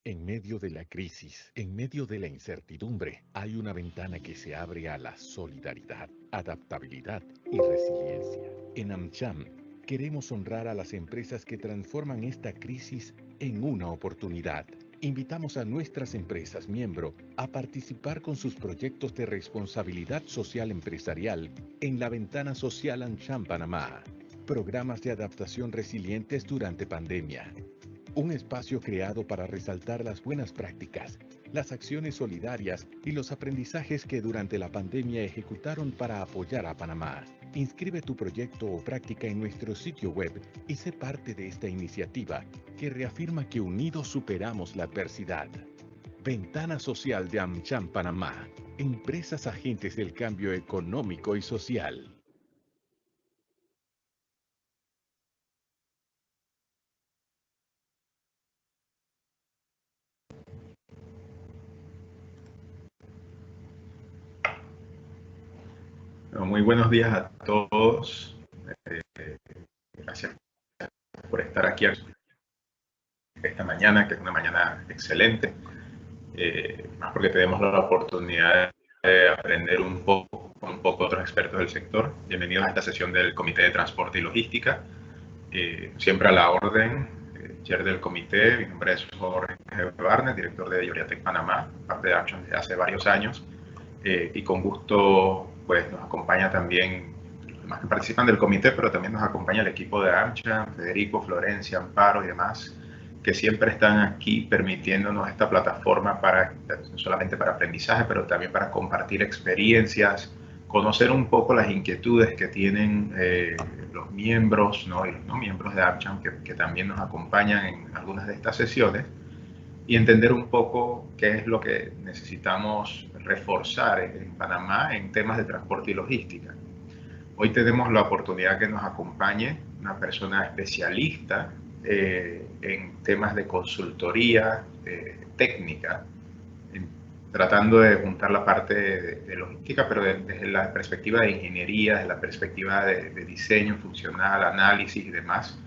En medio de la crisis, en medio de la incertidumbre, hay una ventana que se abre a la solidaridad, adaptabilidad y resiliencia. En AmCham, queremos honrar a las empresas que transforman esta crisis en una oportunidad. Invitamos a nuestras empresas miembro a participar con sus proyectos de responsabilidad social empresarial en la ventana social AmCham Panamá. Programas de adaptación resilientes durante pandemia. Un espacio creado para resaltar las buenas prácticas, las acciones solidarias y los aprendizajes que durante la pandemia ejecutaron para apoyar a Panamá. Inscribe tu proyecto o práctica en nuestro sitio web y sé parte de esta iniciativa que reafirma que unidos superamos la adversidad. Ventana Social de AmCham Panamá. Empresas agentes del cambio económico y social. Muy buenos días a todos. Gracias por estar aquí esta mañana, que es una mañana excelente, más porque tenemos la oportunidad de aprender un poco con otros expertos del sector. Bienvenidos a esta sesión del Comité de Transporte y Logística. Siempre a la orden, chair del comité. Mi nombre es Jorge Barnes, director de Yoriatec Panamá, parte de AmCham desde hace varios años. Y con gusto pues nos acompaña también los demás que participan del comité, pero también nos acompaña el equipo de AmCham, Federico, Florencia, Amparo y demás, que siempre están aquí permitiéndonos esta plataforma para, no solamente para aprendizaje, pero también para compartir experiencias, conocer un poco las inquietudes que tienen los miembros, ¿no? Y los no miembros de AmCham que también nos acompañan en algunas de estas sesiones, y entender un poco qué es lo que necesitamos reforzar en Panamá en temas de transporte y logística. Hoy tenemos la oportunidad que nos acompañe una persona especialista en temas de consultoría técnica, tratando de juntar la parte de logística, pero desde la perspectiva de ingeniería, desde la perspectiva de diseño funcional, análisis y demás,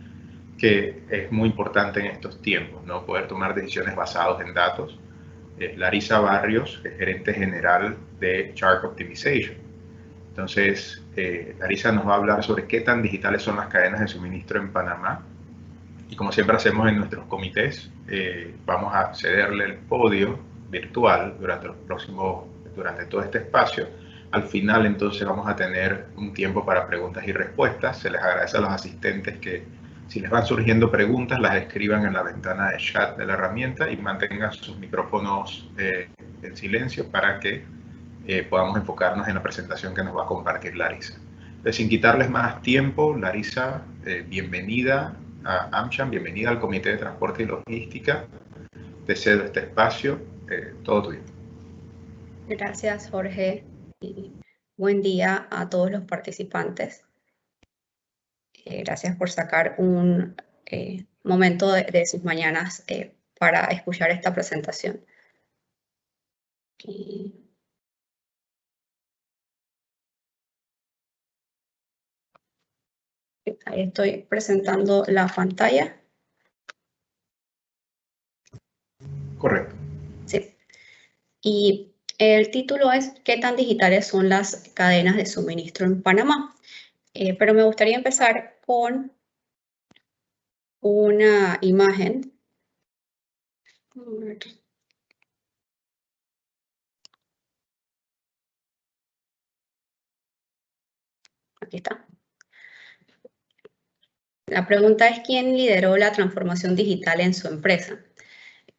que es muy importante en estos tiempos, ¿no? Poder tomar decisiones basadas en datos. Larisa Barrios, que es gerente general de Chart Optimization. Entonces, Larisa nos va a hablar sobre qué tan digitales son las cadenas de suministro en Panamá. Y como siempre hacemos en nuestros comités, vamos a cederle el podio virtual durante todo este espacio. Al final, entonces, vamos a tener un tiempo para preguntas y respuestas. Se les agradece a los asistentes que, si les van surgiendo preguntas, las escriban en la ventana de chat de la herramienta y mantengan sus micrófonos en silencio para que podamos enfocarnos en la presentación que nos va a compartir Larisa. Entonces, sin quitarles más tiempo, Larisa, bienvenida a AmCham, bienvenida al Comité de Transporte y Logística. Te cedo este espacio, todo tuyo. Gracias, Jorge, y buen día a todos los participantes. Gracias por sacar un momento de sus mañanas para escuchar esta presentación. Ahí estoy presentando la pantalla. Correcto. Sí. Y el título es ¿qué tan digitales son las cadenas de suministro en Panamá? Pero me gustaría empezar con una imagen. Aquí está. La pregunta es ¿quién lideró la transformación digital en su empresa?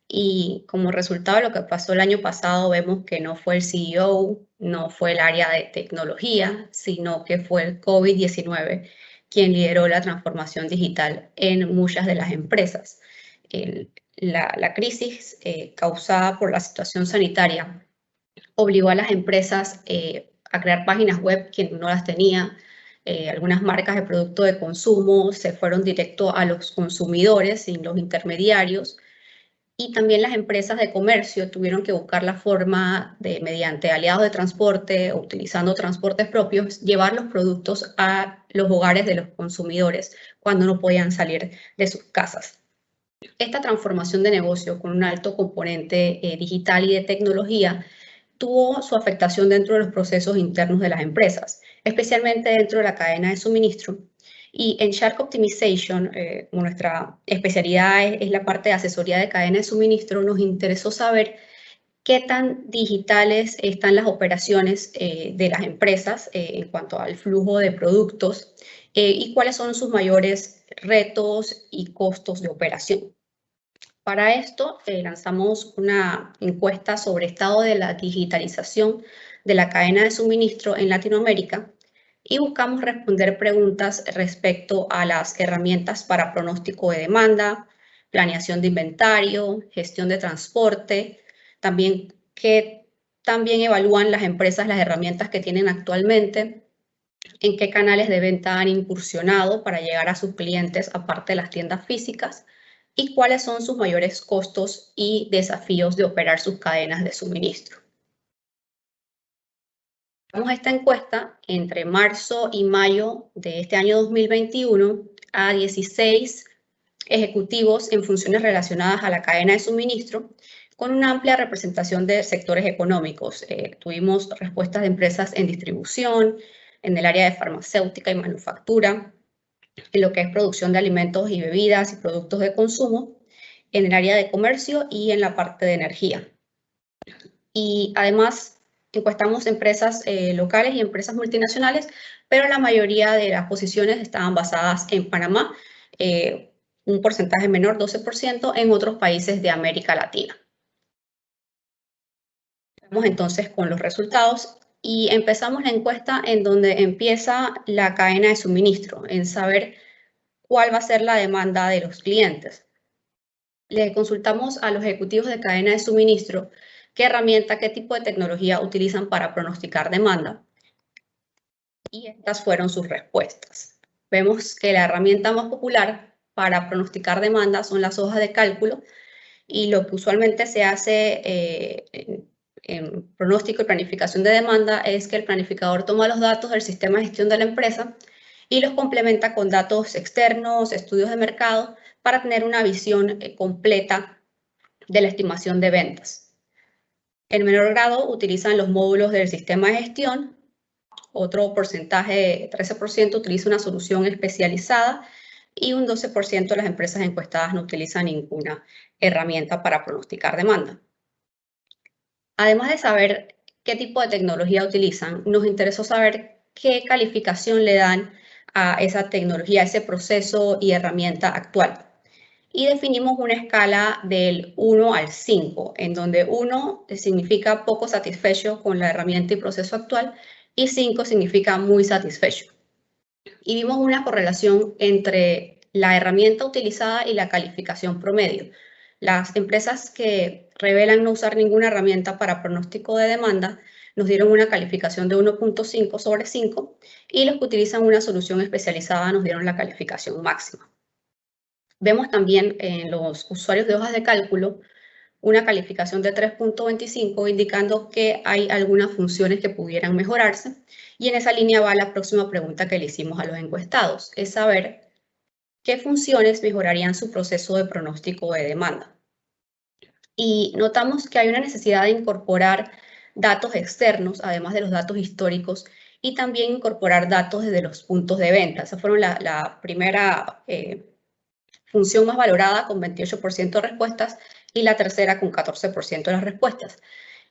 Y como resultado de lo que pasó el año pasado, vemos que no fue el CEO, no fue el área de tecnología, sino que fue el COVID-19 quien lideró la transformación digital en muchas de las empresas. La crisis causada por la situación sanitaria obligó a las empresas a crear páginas web que no las tenía. Algunas marcas de producto de consumo se fueron directo a los consumidores sin los intermediarios. Y también las empresas de comercio tuvieron que buscar la forma de, mediante aliados de transporte o utilizando transportes propios, llevar los productos a los hogares de los consumidores cuando no podían salir de sus casas. Esta transformación de negocio con un alto componente digital y de tecnología tuvo su afectación dentro de los procesos internos de las empresas, especialmente dentro de la cadena de suministro. Y en Shark Optimization, nuestra especialidad es la parte de asesoría de cadena de suministro, nos interesó saber qué tan digitales están las operaciones de las empresas en cuanto al flujo de productos y cuáles son sus mayores retos y costos de operación. Para esto lanzamos una encuesta sobre estado de la digitalización de la cadena de suministro en Latinoamérica y buscamos responder preguntas respecto a las herramientas para pronóstico de demanda, planeación de inventario, gestión de transporte, también qué también evalúan las empresas las herramientas que tienen actualmente, en qué canales de venta han incursionado para llegar a sus clientes aparte de las tiendas físicas y cuáles son sus mayores costos y desafíos de operar sus cadenas de suministro. Hacemos esta encuesta entre marzo y mayo de este año 2021 a 16 ejecutivos en funciones relacionadas a la cadena de suministro con una amplia representación de sectores económicos. Tuvimos respuestas de empresas en distribución, en el área de farmacéutica y manufactura, en lo que es producción de alimentos y bebidas y productos de consumo, en el área de comercio y en la parte de energía. Y además encuestamos empresas locales y empresas multinacionales, pero la mayoría de las posiciones estaban basadas en Panamá, un porcentaje menor, 12%, en otros países de América Latina. Vamos entonces con los resultados y empezamos la encuesta en donde empieza la cadena de suministro, en saber cuál va a ser la demanda de los clientes. Le consultamos a los ejecutivos de cadena de suministro qué herramienta, qué tipo de tecnología utilizan para pronosticar demanda. Y estas fueron sus respuestas. Vemos que la herramienta más popular para pronosticar demanda son las hojas de cálculo y lo que usualmente se hace en pronóstico y planificación de demanda es que el planificador toma los datos del sistema de gestión de la empresa y los complementa con datos externos, estudios de mercado, para tener una visión completa de la estimación de ventas. En menor grado utilizan los módulos del sistema de gestión, otro porcentaje, 13%, utiliza una solución especializada y un 12% de las empresas encuestadas no utilizan ninguna herramienta para pronosticar demanda. Además de saber qué tipo de tecnología utilizan, nos interesó saber qué calificación le dan a esa tecnología, a ese proceso y herramienta actual. Y definimos una escala del 1 al 5, en donde 1 significa poco satisfecho con la herramienta y proceso actual y 5 significa muy satisfecho. Y vimos una correlación entre la herramienta utilizada y la calificación promedio. Las empresas que revelan no usar ninguna herramienta para pronóstico de demanda nos dieron una calificación de 1.5 sobre 5 y los que utilizan una solución especializada nos dieron la calificación máxima. Vemos también en los usuarios de hojas de cálculo una calificación de 3.25 indicando que hay algunas funciones que pudieran mejorarse y en esa línea va la próxima pregunta que le hicimos a los encuestados, es saber qué funciones mejorarían su proceso de pronóstico de demanda. Y notamos que hay una necesidad de incorporar datos externos, además de los datos históricos, y también incorporar datos desde los puntos de venta. Esa fueron la primera función más valorada con 28% de respuestas y la tercera con 14% de las respuestas.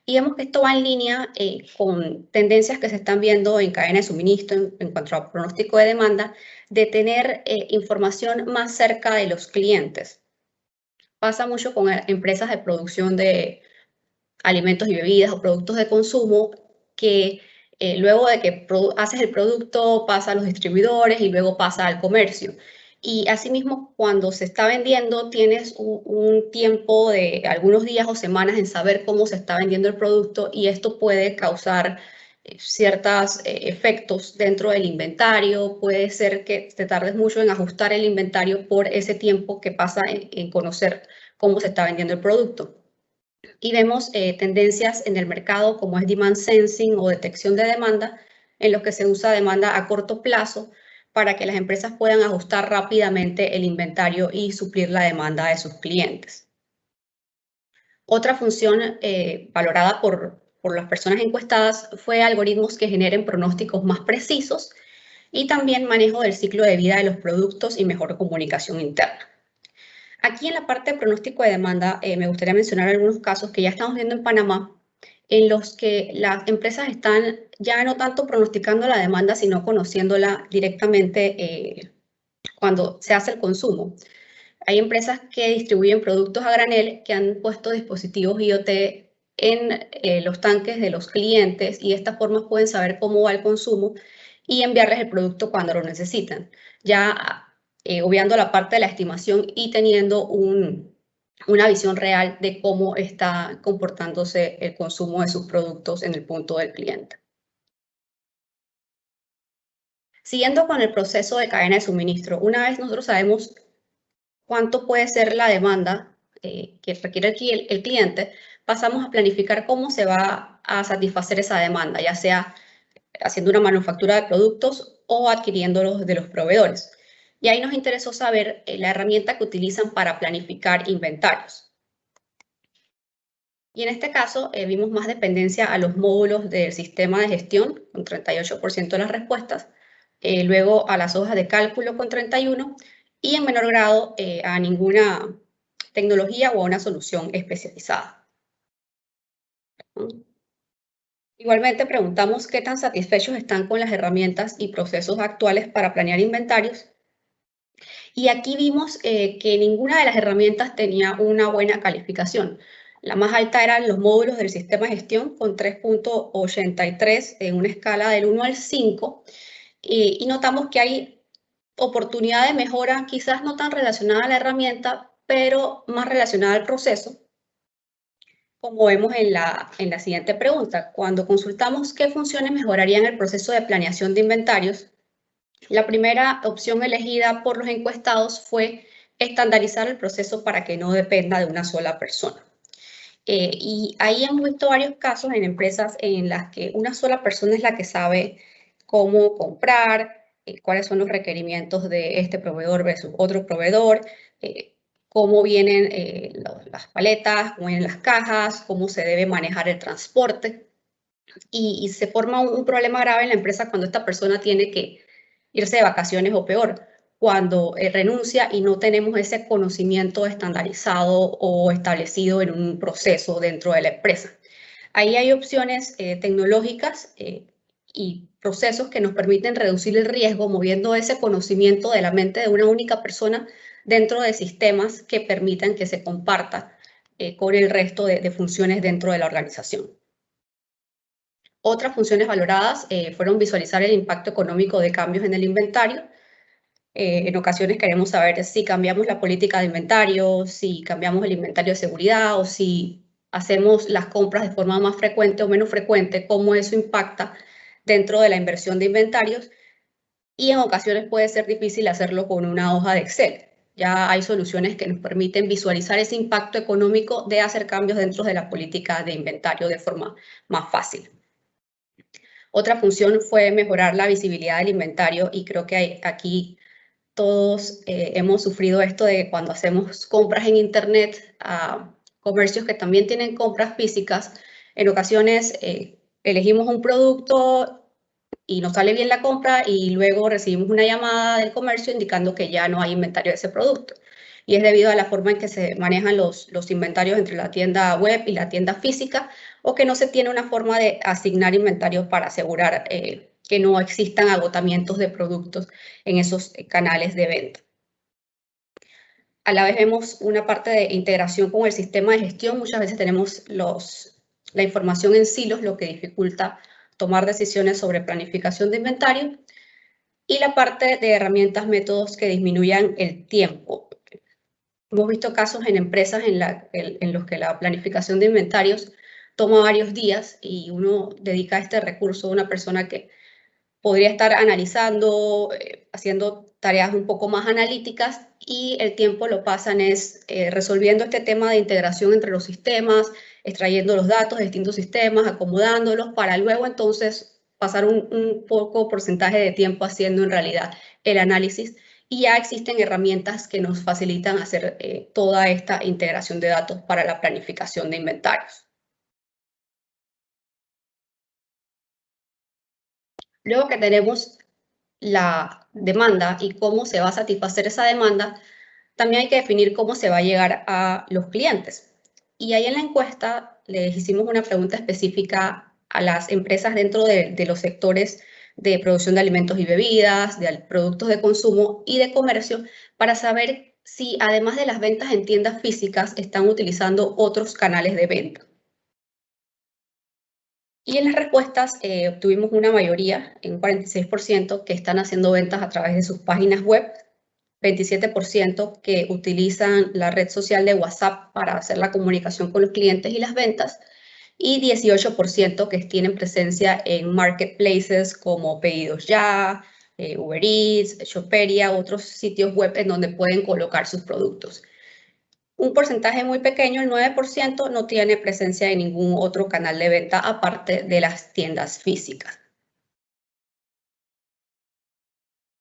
Y vemos que esto va en línea con tendencias que se están viendo en cadena de suministro en cuanto a pronóstico de demanda, de tener información más cerca de los clientes. Pasa mucho con empresas de producción de alimentos y bebidas o productos de consumo que luego de que haces el producto pasa a los distribuidores y luego pasa al comercio. Y asimismo, cuando se está vendiendo, tienes un tiempo de algunos días o semanas en saber cómo se está vendiendo el producto y esto puede causar ciertos efectos dentro del inventario. Puede ser que te tardes mucho en ajustar el inventario por ese tiempo que pasa en conocer cómo se está vendiendo el producto. Y vemos tendencias en el mercado como es demand sensing o detección de demanda, en los que se usa demanda a corto plazo para que las empresas puedan ajustar rápidamente el inventario y suplir la demanda de sus clientes. Otra función valorada por las personas encuestadas fue algoritmos que generen pronósticos más precisos y también manejo del ciclo de vida de los productos y mejor comunicación interna. Aquí en la parte de pronóstico de demanda me gustaría mencionar algunos casos que ya estamos viendo en Panamá, en los que las empresas están ya no tanto pronosticando la demanda, sino conociéndola directamente cuando se hace el consumo. Hay empresas que distribuyen productos a granel que han puesto dispositivos IoT en los tanques de los clientes y de esta forma pueden saber cómo va el consumo y enviarles el producto cuando lo necesitan. Ya obviando la parte de la estimación y teniendo una visión real de cómo está comportándose el consumo de sus productos en el punto del cliente. Siguiendo con el proceso de cadena de suministro, una vez nosotros sabemos cuánto puede ser la demanda que requiere el cliente, pasamos a planificar cómo se va a satisfacer esa demanda, ya sea haciendo una manufactura de productos o adquiriéndolos de los proveedores. Y ahí nos interesó saber la herramienta que utilizan para planificar inventarios. Y en este caso vimos más dependencia a los módulos del sistema de gestión, con 38% de las respuestas, luego a las hojas de cálculo con 31%, y en menor grado a ninguna tecnología o a una solución especializada. Igualmente preguntamos qué tan satisfechos están con las herramientas y procesos actuales para planear inventarios. Y aquí vimos que ninguna de las herramientas tenía una buena calificación. La más alta eran los módulos del sistema de gestión con 3.83 en una escala del 1 al 5. Y notamos que hay oportunidad de mejora, quizás no tan relacionada a la herramienta, pero más relacionada al proceso. Como vemos en la siguiente pregunta, cuando consultamos qué funciones mejorarían el proceso de planeación de inventarios, la primera opción elegida por los encuestados fue estandarizar el proceso para que no dependa de una sola persona. Y ahí hemos visto varios casos en empresas en las que una sola persona es la que sabe cómo comprar, cuáles son los requerimientos de este proveedor versus otro proveedor, cómo vienen las paletas, cómo vienen las cajas, cómo se debe manejar el transporte. Y se forma un problema grave en la empresa cuando esta persona tiene que irse de vacaciones o peor, cuando renuncia y no tenemos ese conocimiento estandarizado o establecido en un proceso dentro de la empresa. Ahí hay opciones tecnológicas y procesos que nos permiten reducir el riesgo moviendo ese conocimiento de la mente de una única persona dentro de sistemas que permitan que se comparta con el resto de funciones dentro de la organización. Otras funciones valoradas fueron visualizar el impacto económico de cambios en el inventario. En ocasiones queremos saber si cambiamos la política de inventario, si cambiamos el inventario de seguridad o si hacemos las compras de forma más frecuente o menos frecuente, cómo eso impacta dentro de la inversión de inventarios. Y en ocasiones puede ser difícil hacerlo con una hoja de Excel. Ya hay soluciones que nos permiten visualizar ese impacto económico de hacer cambios dentro de la política de inventario de forma más fácil. Otra función fue mejorar la visibilidad del inventario y creo que aquí todos hemos sufrido esto de cuando hacemos compras en internet a comercios que también tienen compras físicas. En ocasiones elegimos un producto y nos sale bien la compra y luego recibimos una llamada del comercio indicando que ya no hay inventario de ese producto. Y es debido a la forma en que se manejan los inventarios entre la tienda web y la tienda física, o que no se tiene una forma de asignar inventario para asegurar que no existan agotamientos de productos en esos canales de venta. A la vez vemos una parte de integración con el sistema de gestión. Muchas veces tenemos la información en silos, lo que dificulta tomar decisiones sobre planificación de inventario. Y la parte de herramientas, métodos que disminuyan el tiempo. Hemos visto casos en empresas en los que la planificación de inventarios toma varios días y uno dedica este recurso a una persona que podría estar analizando, haciendo tareas un poco más analíticas y el tiempo lo pasan resolviendo este tema de integración entre los sistemas, extrayendo los datos de distintos sistemas, acomodándolos para luego entonces pasar un poco porcentaje de tiempo haciendo en realidad el análisis, y ya existen herramientas que nos facilitan hacer toda esta integración de datos para la planificación de inventarios. Luego que tenemos la demanda y cómo se va a satisfacer esa demanda, también hay que definir cómo se va a llegar a los clientes. Y ahí en la encuesta les hicimos una pregunta específica a las empresas dentro de los sectores de producción de alimentos y bebidas, de productos de consumo y de comercio, para saber si además de las ventas en tiendas físicas están utilizando otros canales de venta. Y en las respuestas obtuvimos una mayoría, en un 46%, que están haciendo ventas a través de sus páginas web, 27% que utilizan la red social de WhatsApp para hacer la comunicación con los clientes y las ventas, y 18% que tienen presencia en marketplaces como Pedidos Ya, Uber Eats, Shopperia, otros sitios web en donde pueden colocar sus productos. Un porcentaje muy pequeño, el 9%, no tiene presencia en ningún otro canal de venta aparte de las tiendas físicas.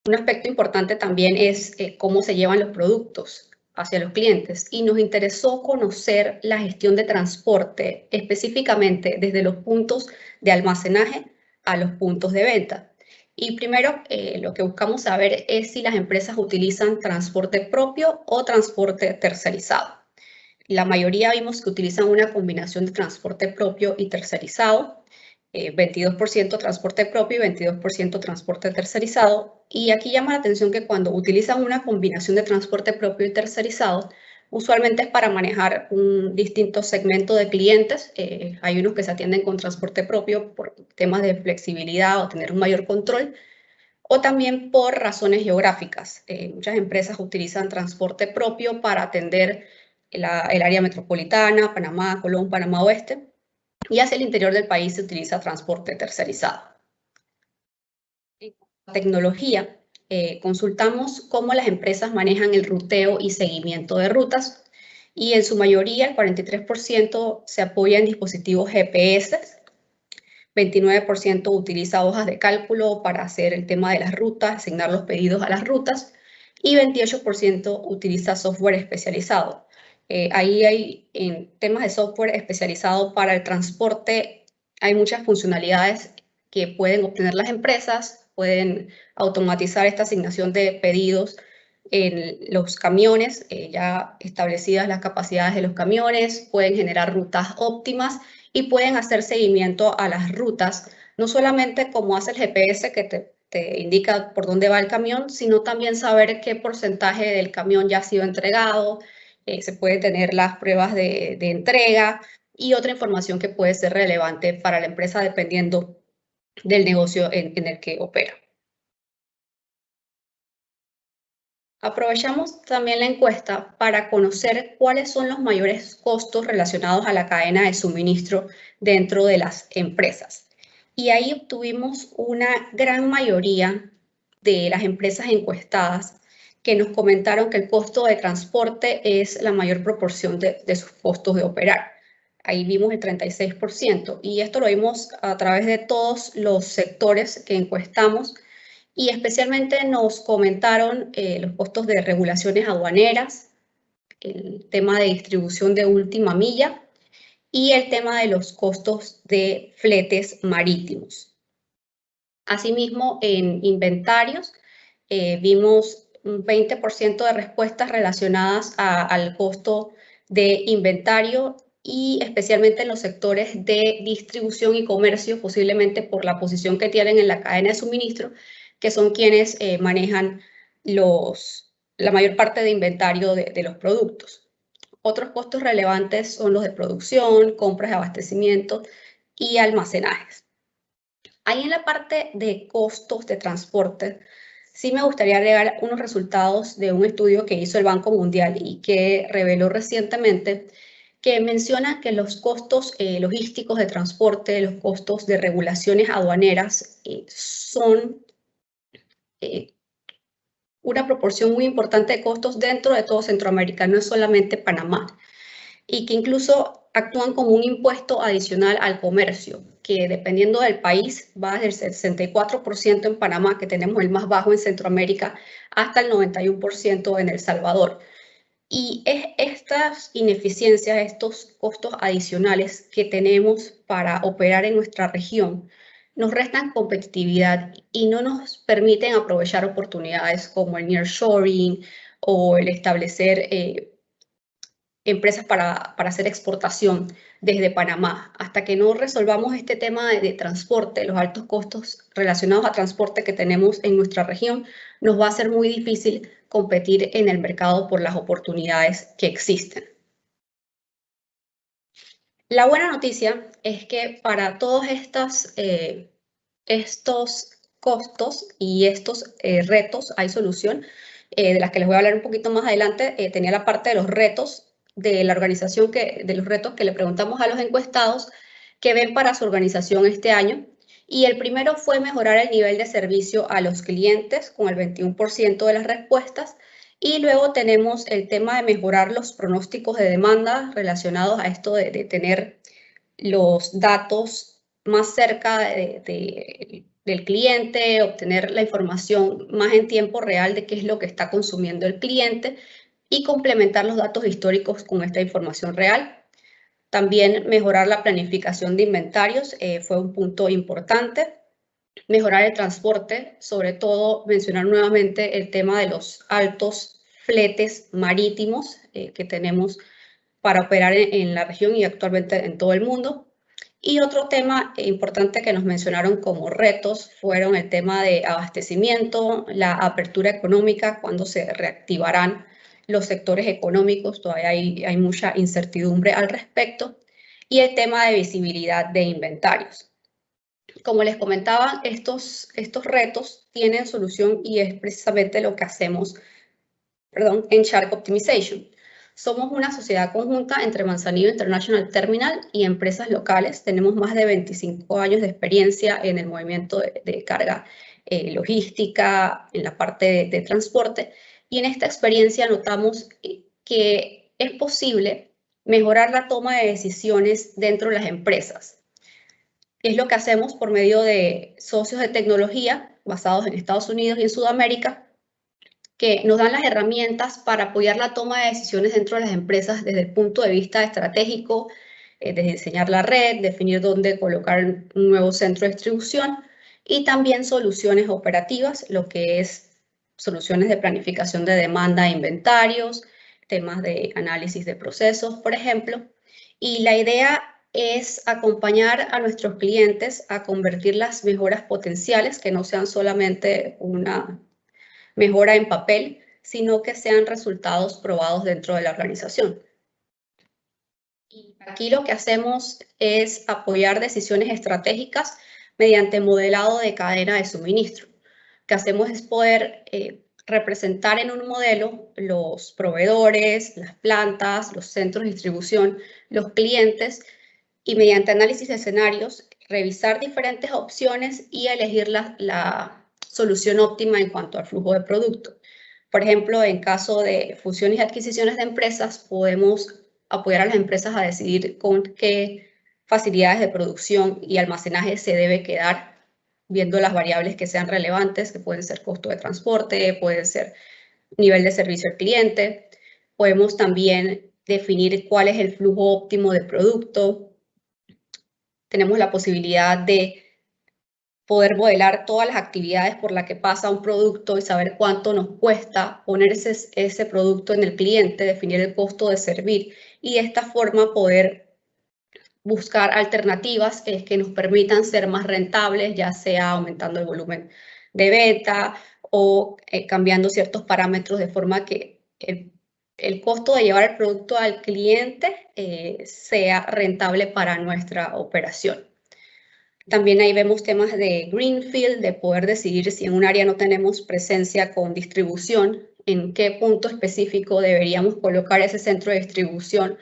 Un aspecto importante también es cómo se llevan los productos hacia los clientes, y nos interesó conocer la gestión de transporte específicamente desde los puntos de almacenaje a los puntos de venta. Y primero lo que buscamos saber es si las empresas utilizan transporte propio o transporte tercerizado. La mayoría vimos que utilizan una combinación de transporte propio y tercerizado. 22% transporte propio y 22% transporte tercerizado. Y aquí llama la atención que cuando utilizan una combinación de transporte propio y tercerizado, usualmente es para manejar un distinto segmento de clientes. Hay unos que se atienden con transporte propio por temas de flexibilidad o tener un mayor control, o también por razones geográficas. Muchas empresas utilizan transporte propio para atender el área metropolitana, Panamá, Colón, Panamá Oeste, y hacia el interior del país se utiliza transporte tercerizado. En tecnología, consultamos cómo las empresas manejan el ruteo y seguimiento de rutas, y en su mayoría, el 43% se apoya en dispositivos GPS, 29% utiliza hojas de cálculo para hacer el tema de las rutas, asignar los pedidos a las rutas, y 28% utiliza software especializado. Ahí hay, en temas de software especializado para el transporte, hay muchas funcionalidades que pueden obtener las empresas, pueden automatizar esta asignación de pedidos en los camiones, ya establecidas las capacidades de los camiones, pueden generar rutas óptimas y pueden hacer seguimiento a las rutas, no solamente como hace el GPS que te indica por dónde va el camión, sino también saber qué porcentaje del camión ya ha sido entregado. Se puede tener las pruebas de entrega y otra información que puede ser relevante para la empresa dependiendo del negocio en el que opera. Aprovechamos también la encuesta para conocer cuáles son los mayores costos relacionados a la cadena de suministro dentro de las empresas. Y ahí obtuvimos una gran mayoría de las empresas encuestadas que nos comentaron que el costo de transporte es la mayor proporción de sus costos de operar. Ahí vimos el 36%, y esto lo vimos a través de todos los sectores que encuestamos, y especialmente nos comentaron los costos de regulaciones aduaneras, el tema de distribución de última milla y el tema de los costos de fletes marítimos. Asimismo, en inventarios vimos un 20% de respuestas relacionadas al costo de inventario, y especialmente en los sectores de distribución y comercio, posiblemente por la posición que tienen en la cadena de suministro, que son quienes manejan la mayor parte de inventario de los productos. Otros costos relevantes son los de producción, compras de abastecimiento y almacenajes. Ahí en la parte de costos de transporte, sí me gustaría agregar unos resultados de un estudio que hizo el Banco Mundial y que reveló recientemente, que menciona que los costos logísticos de transporte, los costos de regulaciones aduaneras son una proporción muy importante de costos dentro de todo Centroamérica, no es solamente Panamá, y que incluso actúan como un impuesto adicional al comercio. que dependiendo del país va desde el 64% en Panamá, que tenemos el más bajo en Centroamérica, hasta el 91% en El Salvador. Y es estas ineficiencias, estos costos adicionales que tenemos para operar en nuestra región, nos restan competitividad y no nos permiten aprovechar oportunidades como el nearshoring o el establecer empresas para hacer exportación desde Panamá. Hasta que no resolvamos este tema de transporte, los altos costos relacionados a transporte que tenemos en nuestra región, nos va a ser muy difícil competir en el mercado por las oportunidades que existen. La buena noticia es que para todos estos costos y estos retos hay solución, de las que les voy a hablar un poquito más adelante. Tenía la parte de los retos de la organización, de los retos que le preguntamos a los encuestados que ven para su organización este año. Y el primero fue mejorar el nivel de servicio a los clientes con el 21% de las respuestas. Y luego tenemos el tema de mejorar los pronósticos de demanda relacionados a esto de tener los datos más cerca del cliente, obtener la información más en tiempo real de qué es lo que está consumiendo el cliente y complementar los datos históricos con esta información real. También mejorar la planificación de inventarios fue un punto importante. Mejorar el transporte, sobre todo mencionar nuevamente el tema de los altos fletes marítimos que tenemos para operar en la región y actualmente en todo el mundo. Y otro tema importante que nos mencionaron como retos fueron el tema de abastecimiento, la apertura económica, cuando se reactivarán los sectores económicos, todavía hay mucha incertidumbre al respecto, y el tema de visibilidad de inventarios. Como les comentaba, estos retos tienen solución y es precisamente lo que hacemos en Shark Optimization. Somos una sociedad conjunta entre Manzanillo International Terminal y empresas locales. Tenemos más de 25 años de experiencia en el movimiento de carga logística, en la parte de transporte. Y en esta experiencia notamos que es posible mejorar la toma de decisiones dentro de las empresas. Es lo que hacemos por medio de socios de tecnología basados en Estados Unidos y en Sudamérica, que nos dan las herramientas para apoyar la toma de decisiones dentro de las empresas desde el punto de vista estratégico, desde diseñar la red, definir dónde colocar un nuevo centro de distribución y también soluciones operativas, lo que es soluciones de planificación de demanda e inventarios, temas de análisis de procesos, por ejemplo. Y la idea es acompañar a nuestros clientes a convertir las mejoras potenciales, que no sean solamente una mejora en papel, sino que sean resultados probados dentro de la organización. Y aquí lo que hacemos es apoyar decisiones estratégicas mediante modelado de cadena de suministro. Lo que hacemos es poder representar en un modelo los proveedores, las plantas, los centros de distribución, los clientes, y mediante análisis de escenarios, revisar diferentes opciones y elegir la solución óptima en cuanto al flujo de producto. Por ejemplo, en caso de fusiones y adquisiciones de empresas, podemos apoyar a las empresas a decidir con qué facilidades de producción y almacenaje se debe quedar, viendo las variables que sean relevantes, que pueden ser costo de transporte, pueden ser nivel de servicio al cliente. Podemos también definir cuál es el flujo óptimo de producto. Tenemos la posibilidad de poder modelar todas las actividades por las que pasa un producto y saber cuánto nos cuesta poner ese producto en el cliente, definir el costo de servir y de esta forma poder buscar alternativas que nos permitan ser más rentables, ya sea aumentando el volumen de venta o cambiando ciertos parámetros de forma que el costo de llevar el producto al cliente sea rentable para nuestra operación. También ahí vemos temas de greenfield, de poder decidir si en un área no tenemos presencia con distribución, en qué punto específico deberíamos colocar ese centro de distribución,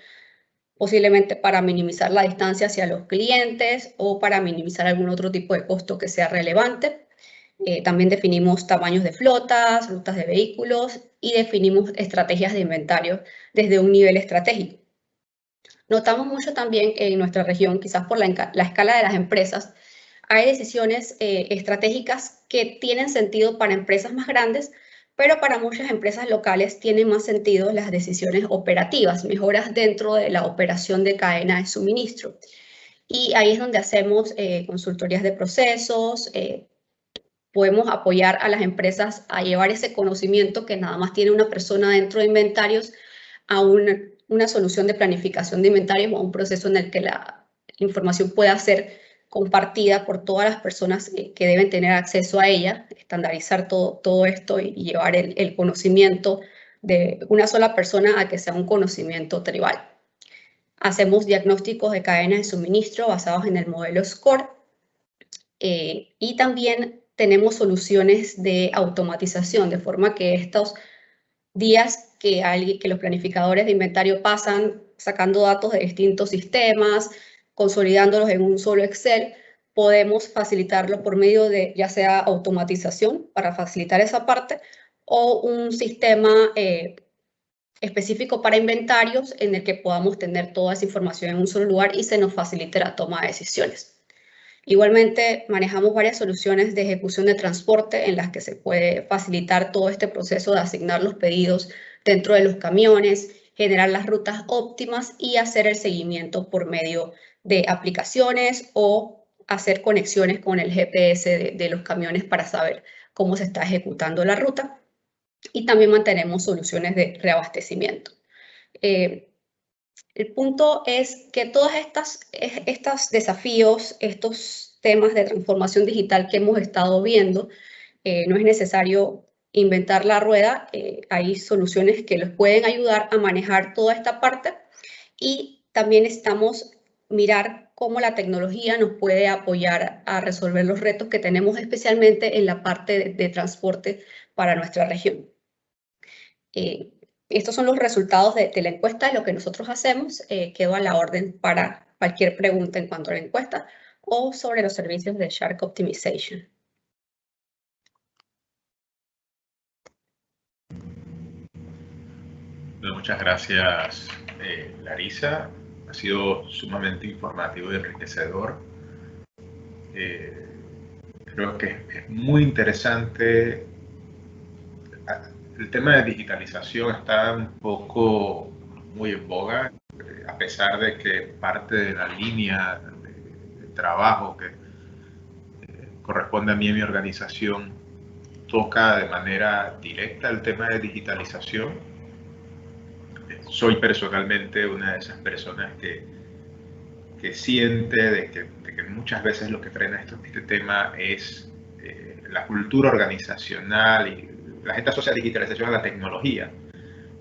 posiblemente para minimizar la distancia hacia los clientes o para minimizar algún otro tipo de costo que sea relevante. También definimos tamaños de flotas, rutas de vehículos y definimos estrategias de inventario desde un nivel estratégico. Notamos mucho también en nuestra región, quizás por la escala de las empresas, hay decisiones estratégicas que tienen sentido para empresas más grandes, pero para muchas empresas locales tienen más sentido las decisiones operativas, mejoras dentro de la operación de cadena de suministro. Y ahí es donde hacemos consultorías de procesos, podemos apoyar a las empresas a llevar ese conocimiento que nada más tiene una persona dentro de inventarios a una solución de planificación de inventarios o a un proceso en el que la información pueda ser compartida por todas las personas que deben tener acceso a ella, estandarizar todo esto y llevar el conocimiento de una sola persona a que sea un conocimiento tribal. Hacemos diagnósticos de cadenas de suministro basados en el modelo SCORE y también tenemos soluciones de automatización, de forma que estos días que los planificadores de inventario pasan sacando datos de distintos sistemas, consolidándolos en un solo Excel, podemos facilitarlo por medio de ya sea automatización para facilitar esa parte o un sistema específico para inventarios en el que podamos tener toda esa información en un solo lugar y se nos facilite la toma de decisiones. Igualmente, manejamos varias soluciones de ejecución de transporte en las que se puede facilitar todo este proceso de asignar los pedidos dentro de los camiones, generar las rutas óptimas y hacer el seguimiento por medio de aplicaciones o hacer conexiones con el GPS de los camiones para saber cómo se está ejecutando la ruta. Y también mantenemos soluciones de reabastecimiento. El punto es que todos estos desafíos, estos temas de transformación digital que hemos estado viendo, no es necesario inventar la rueda, hay soluciones que los pueden ayudar a manejar toda esta parte y también necesitamos mirar cómo la tecnología nos puede apoyar a resolver los retos que tenemos, especialmente en la parte de transporte para nuestra región. Estos son los resultados de la encuesta, de lo que nosotros hacemos. Quedo a la orden para cualquier pregunta en cuanto a la encuesta o sobre los servicios de Shark Optimization. Muchas gracias, Larisa. Ha sido sumamente informativo y enriquecedor. Creo que es muy interesante. El tema de digitalización está un poco muy en boga, a pesar de que parte de la línea de trabajo que corresponde a mí en mi organización toca de manera directa el tema de digitalización. Soy personalmente una de esas personas que siente de que muchas veces lo que frena este tema es la cultura organizacional y la gente asocia digitalización a la tecnología,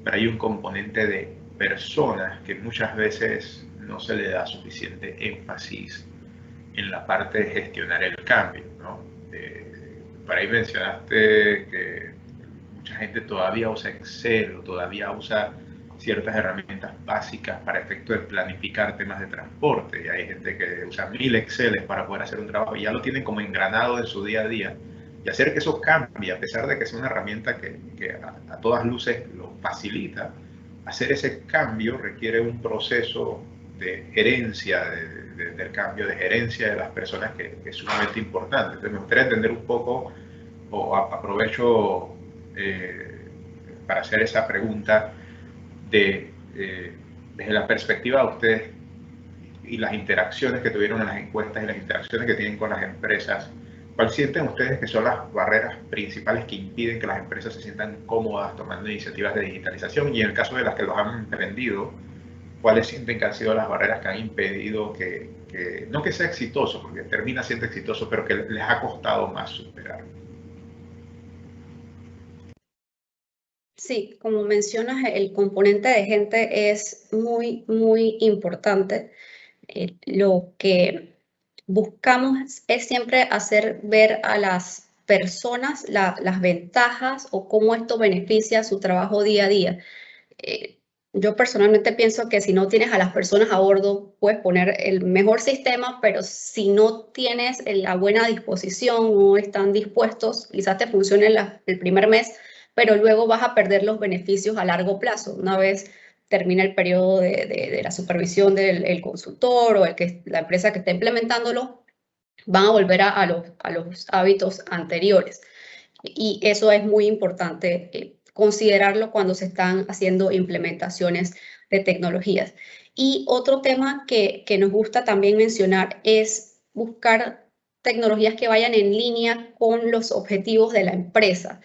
pero hay un componente de personas que muchas veces no se le da suficiente énfasis en la parte de gestionar el cambio, ¿no? Por ahí mencionaste que mucha gente todavía usa Excel o todavía usa ciertas herramientas básicas para efecto de planificar temas de transporte, y hay gente que usa 1000 Exceles para poder hacer un trabajo y ya lo tienen como engranado en su día a día. Y hacer que eso cambie, a pesar de que es una herramienta que a todas luces lo facilita, hacer ese cambio requiere un proceso de gerencia del cambio, de gerencia de las personas que es sumamente importante. Entonces me gustaría entender un poco, o aprovecho para hacer esa pregunta, desde la perspectiva de ustedes y las interacciones que tuvieron en las encuestas y las interacciones que tienen con las empresas, ¿cuál sienten ustedes que son las barreras principales que impiden que las empresas se sientan cómodas tomando iniciativas de digitalización? Y en el caso de las que los han emprendido, ¿cuáles sienten que han sido las barreras que han impedido que no que sea exitoso, porque termina siendo exitoso, pero que les ha costado más superar? Sí, como mencionas, el componente de gente es muy, muy importante. Lo que buscamos es siempre hacer ver a las personas las ventajas o cómo esto beneficia su trabajo día a día. Yo personalmente pienso que si no tienes a las personas a bordo, puedes poner el mejor sistema, pero si no tienes la buena disposición, no están dispuestos, quizás te funcione el primer mes, pero luego vas a perder los beneficios a largo plazo. Una vez termina el periodo de la supervisión del consultor o la empresa que está implementándolo, van a volver a los hábitos anteriores. Y eso es muy importante considerarlo cuando se están haciendo implementaciones de tecnologías. Y otro tema que nos gusta también mencionar es buscar tecnologías que vayan en línea con los objetivos de la empresa.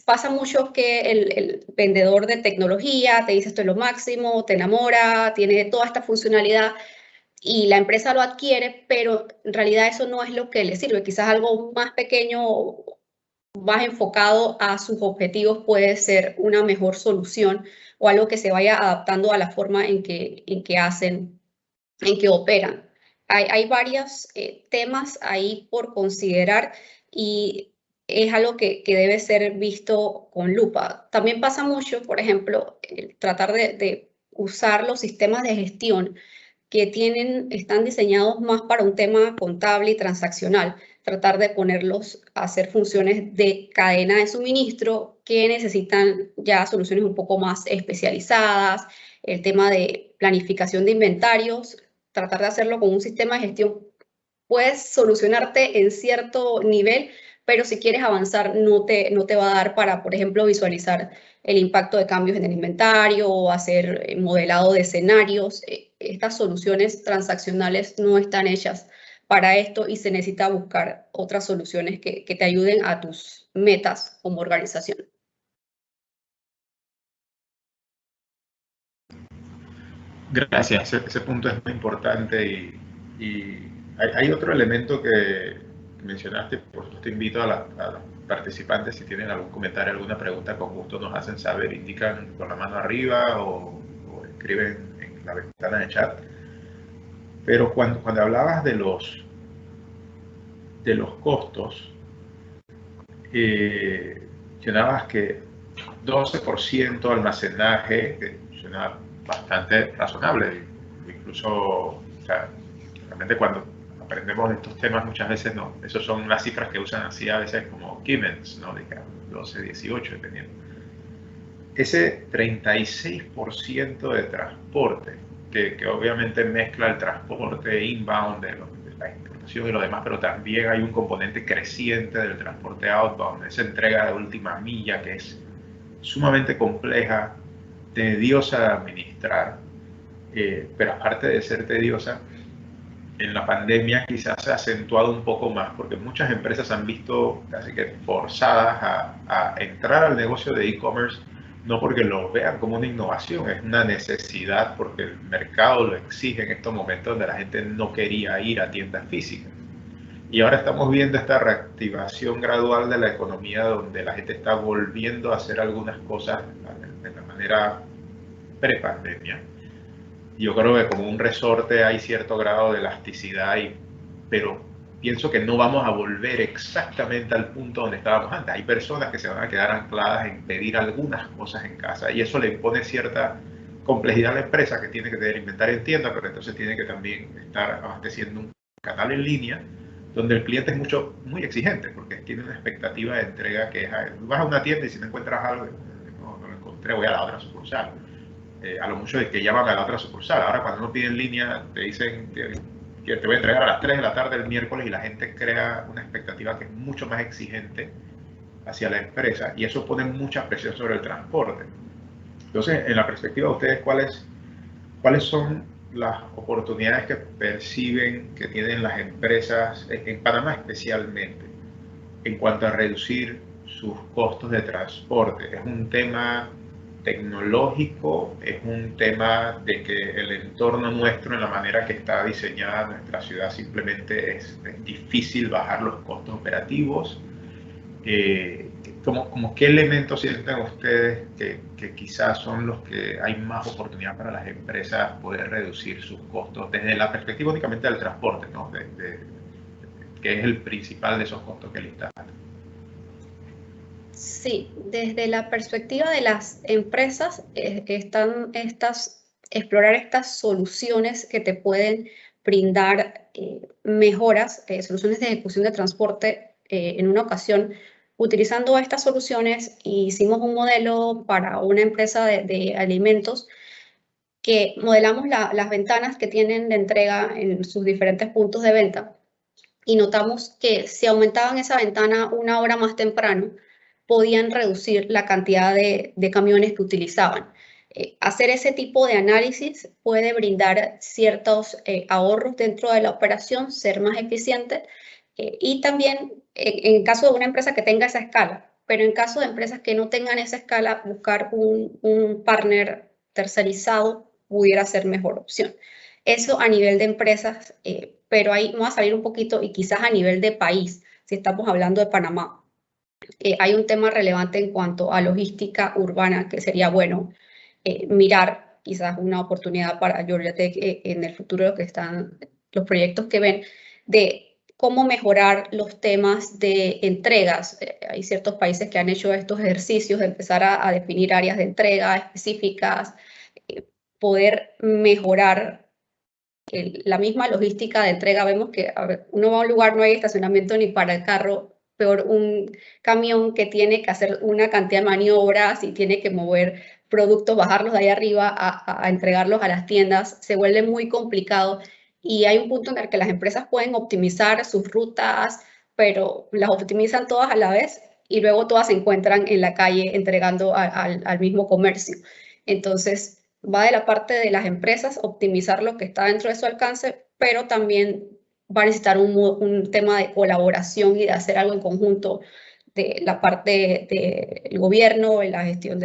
Pasa mucho que el vendedor de tecnología te dice esto es lo máximo, te enamora, tiene toda esta funcionalidad y la empresa lo adquiere, pero en realidad eso no es lo que le sirve. Quizás algo más pequeño, más enfocado a sus objetivos puede ser una mejor solución o algo que se vaya adaptando a la forma en que hacen, en que operan. Hay varios temas ahí por considerar y es algo que debe ser visto con lupa. También pasa mucho, por ejemplo, tratar de usar los sistemas de gestión que están diseñados más para un tema contable y transaccional, tratar de ponerlos a hacer funciones de cadena de suministro que necesitan ya soluciones un poco más especializadas, el tema de planificación de inventarios, tratar de hacerlo con un sistema de gestión puedes solucionarte en cierto nivel, pero si quieres avanzar no te va a dar para, por ejemplo, visualizar el impacto de cambios en el inventario o hacer modelado de escenarios. Estas soluciones transaccionales no están hechas para esto y se necesita buscar otras soluciones que te ayuden a tus metas como organización. Gracias, ese punto es muy importante y hay otro elemento que mencionaste, por supuesto invito a los participantes si tienen algún comentario, alguna pregunta, con gusto nos hacen saber, indican con la mano arriba o escriben en la ventana de chat. Pero cuando hablabas de los costos, mencionabas que 12% almacenaje, que suena bastante razonable, incluso, o sea, realmente cuando aprendemos de estos temas muchas veces no, esas son las cifras que usan así a veces como Siemens, ¿no? De 12, 18, dependiendo. Ese 36% de transporte, que obviamente mezcla el transporte inbound de la importación y lo demás, pero también hay un componente creciente del transporte outbound, esa entrega de última milla que es sumamente compleja, tediosa de administrar, pero aparte de ser tediosa, en la pandemia quizás se ha acentuado un poco más, porque muchas empresas han visto casi que forzadas a entrar al negocio de e-commerce, no porque lo vean como una innovación, es una necesidad porque el mercado lo exige en estos momentos donde la gente no quería ir a tiendas físicas. Y ahora estamos viendo esta reactivación gradual de la economía donde la gente está volviendo a hacer algunas cosas de la manera pre-pandemia. Yo creo que como un resorte hay cierto grado de elasticidad, pero pienso que no vamos a volver exactamente al punto donde estábamos antes. Hay personas que se van a quedar ancladas en pedir algunas cosas en casa y eso le impone cierta complejidad a la empresa que tiene que tener inventario en tienda, pero entonces tiene que también estar abasteciendo un canal en línea donde el cliente es muy exigente porque tiene una expectativa de entrega que es, vas a una tienda y si no encuentras algo, no lo encontré, voy a la otra sucursal. A lo mucho es que llaman a la otra sucursal. Ahora cuando uno pide en línea te dicen que te voy a entregar a las 3 de la tarde el miércoles y la gente crea una expectativa que es mucho más exigente hacia la empresa y eso pone mucha presión sobre el transporte. Entonces, en la perspectiva de ustedes, ¿cuáles son las oportunidades que perciben que tienen las empresas, en Panamá especialmente, en cuanto a reducir sus costos de transporte? ¿Es un tema tecnológico? ¿Es un tema de que el entorno nuestro, en la manera que está diseñada nuestra ciudad, simplemente es difícil bajar los costos operativos? ¿Como qué elementos sienten ustedes que quizás son los que hay más oportunidad para las empresas poder reducir sus costos desde la perspectiva únicamente del transporte, ¿no? Que es el principal de esos costos que listaste? Sí, desde la perspectiva de las empresas están explorar estas soluciones que te pueden brindar mejoras, soluciones de ejecución de transporte. En una ocasión utilizando estas soluciones, hicimos un modelo para una empresa de alimentos que modelamos las ventanas que tienen de entrega en sus diferentes puntos de venta y notamos que si aumentaban esa ventana una hora más temprano, podían reducir la cantidad de camiones que utilizaban. Hacer ese tipo de análisis puede brindar ciertos ahorros dentro de la operación, ser más eficiente y también en caso de una empresa que tenga esa escala, pero en caso de empresas que no tengan esa escala, buscar un partner tercerizado pudiera ser mejor opción. Eso a nivel de empresas, pero ahí vamos a salir un poquito y quizás a nivel de país, si estamos hablando de Panamá. Hay un tema relevante en cuanto a logística urbana que sería bueno mirar, quizás una oportunidad para Georgia Tech en el futuro, que están los proyectos que ven, de cómo mejorar los temas de entregas. Hay ciertos países que han hecho estos ejercicios de empezar a definir áreas de entrega específicas, poder mejorar la misma logística de entrega. Vemos que uno va a un lugar, no hay estacionamiento ni para el carro, peor un camión que tiene que hacer una cantidad de maniobras y tiene que mover productos, bajarlos de ahí arriba a entregarlos a las tiendas, se vuelve muy complicado y hay un punto en el que las empresas pueden optimizar sus rutas, pero las optimizan todas a la vez y luego todas se encuentran en la calle entregando al mismo comercio. Entonces, va de la parte de las empresas optimizar lo que está dentro de su alcance, pero también va a necesitar un tema de colaboración y de hacer algo en conjunto de la parte del gobierno, en la gestión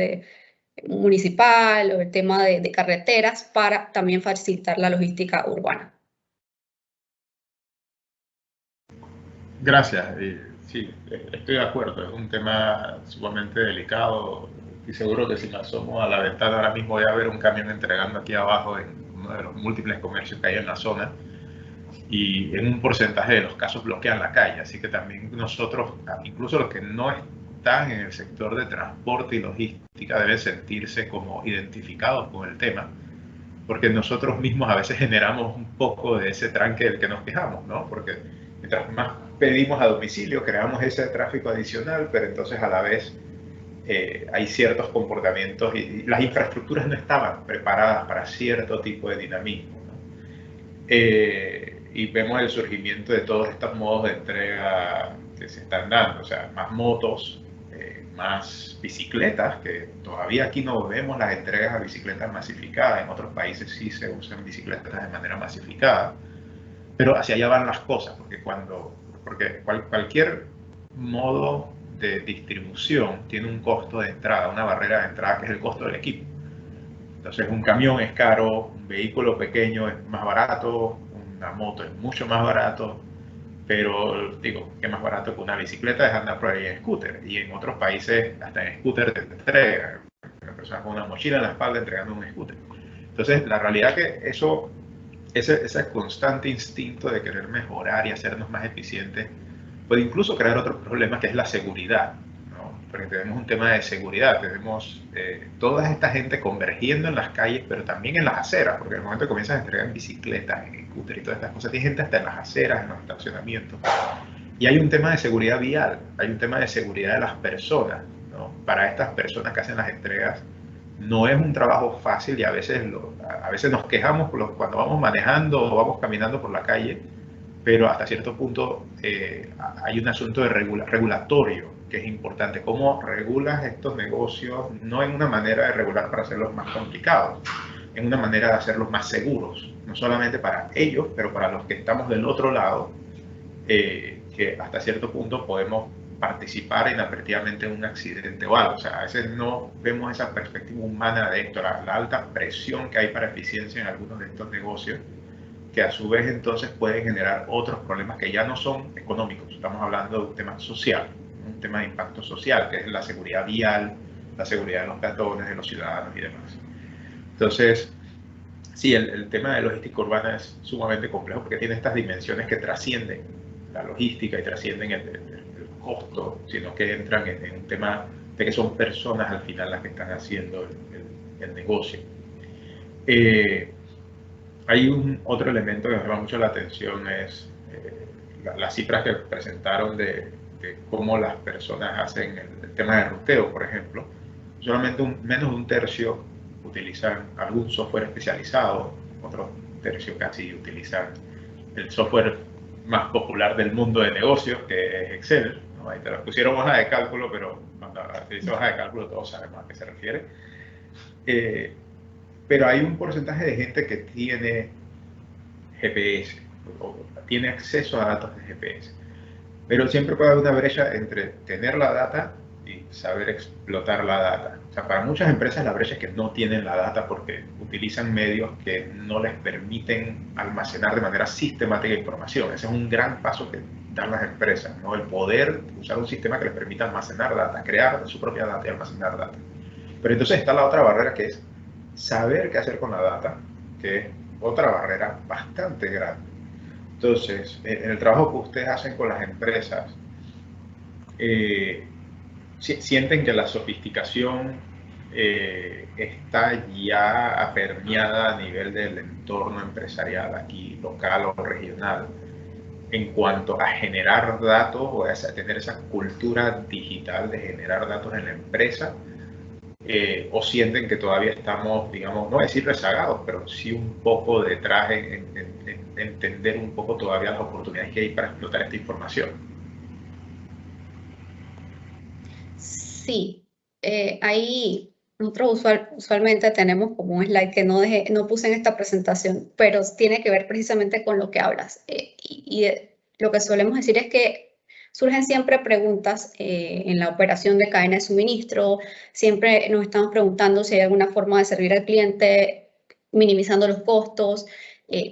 municipal o el tema de carreteras para también facilitar la logística urbana. Gracias. Sí, estoy de acuerdo. Es un tema sumamente delicado y seguro que si me asomo a la ventana ahora mismo voy a ver un camión entregando aquí abajo en uno de los múltiples comercios que hay en la zona y en un porcentaje de los casos bloquean la calle. Así que también nosotros, incluso los que no están en el sector de transporte y logística, deben sentirse como identificados con el tema, porque nosotros mismos a veces generamos un poco de ese tranque del que nos quejamos, ¿no? Porque mientras más pedimos a domicilio, creamos ese tráfico adicional, pero entonces a la vez hay ciertos comportamientos y las infraestructuras no estaban preparadas para cierto tipo de dinamismo, ¿no? Y vemos el surgimiento de todos estos modos de entrega que se están dando, o sea, más motos, más bicicletas, que todavía aquí no vemos las entregas a bicicletas masificadas, en otros países sí se usan bicicletas de manera masificada, pero hacia allá van las cosas, porque cualquier modo de distribución tiene un costo de entrada, una barrera de entrada que es el costo del equipo. Entonces un camión es caro, un vehículo pequeño es más barato, una moto es mucho más barato, pero digo, ¿qué más barato que una bicicleta es andar por ahí en scooter? Y en otros países hasta en scooter te entregan, una persona con una mochila en la espalda entregando un scooter. Entonces la realidad es que ese constante instinto de querer mejorar y hacernos más eficientes puede incluso crear otro problema, que es la seguridad, ¿no? Porque tenemos un tema de seguridad, tenemos toda esta gente convergiendo en las calles, pero también en las aceras, porque en el momento que comienzas a entregar en bicicletas, en scooter y todas estas cosas, tiene gente hasta en las aceras, en los estacionamientos. Y hay un tema de seguridad vial, hay un tema de seguridad de las personas, ¿no? Para estas personas que hacen las entregas, no es un trabajo fácil y a veces nos quejamos cuando vamos manejando o vamos caminando por la calle, pero hasta cierto punto hay un asunto de regulatorio que es importante. ¿Cómo regulas estos negocios? No en una manera de regular para hacerlos más complicados, en una manera de hacerlos más seguros, no solamente para ellos, pero para los que estamos del otro lado, que hasta cierto punto podemos participar inadvertidamente en un accidente o algo. O sea, a veces no vemos esa perspectiva humana de esto, la alta presión que hay para eficiencia en algunos de estos negocios, que a su vez entonces pueden generar otros problemas que ya no son económicos. Estamos hablando de un tema social, un tema de impacto social, que es la seguridad vial, la seguridad de los peatones, de los ciudadanos y demás. Entonces, sí, el tema de logística urbana es sumamente complejo porque tiene estas dimensiones que trascienden la logística y trascienden el costo, sino que entran en un tema de que son personas al final las que están haciendo el negocio. Hay otro elemento que me llama mucho la atención, es las cifras que presentaron de de cómo las personas hacen el tema de ruteo, por ejemplo, solamente menos de un tercio utilizan algún software especializado, otro tercio casi utilizan el software más popular del mundo de negocios, que es Excel, ¿no? Ahí te lo pusieron hoja de cálculo, pero cuando se dice hoja de cálculo todos sabemos a qué se refiere. Pero hay un porcentaje de gente que tiene GPS, o tiene acceso a datos de GPS. Pero siempre puede haber una brecha entre tener la data y saber explotar la data. O sea, para muchas empresas la brecha es que no tienen la data porque utilizan medios que no les permiten almacenar de manera sistemática información. Ese es un gran paso que dan las empresas, ¿no? El poder usar un sistema que les permita almacenar data, crear su propia data y almacenar data. Pero entonces está la otra barrera, que es saber qué hacer con la data, que es otra barrera bastante grande. Entonces, en el trabajo que ustedes hacen con las empresas, sienten que la sofisticación está ya permeada a nivel del entorno empresarial aquí, local o regional, en cuanto a generar datos o a tener esa cultura digital de generar datos en la empresa, o sienten que todavía estamos, digamos, no voy a decir rezagados, pero sí un poco detrás en entender un poco todavía las oportunidades que hay para explotar esta información. Sí, ahí nosotros usualmente tenemos como un slide que no puse en esta presentación, pero tiene que ver precisamente con lo que hablas. Lo que solemos decir es que surgen siempre preguntas en la operación de cadena de suministro, siempre nos estamos preguntando si hay alguna forma de servir al cliente, minimizando los costos,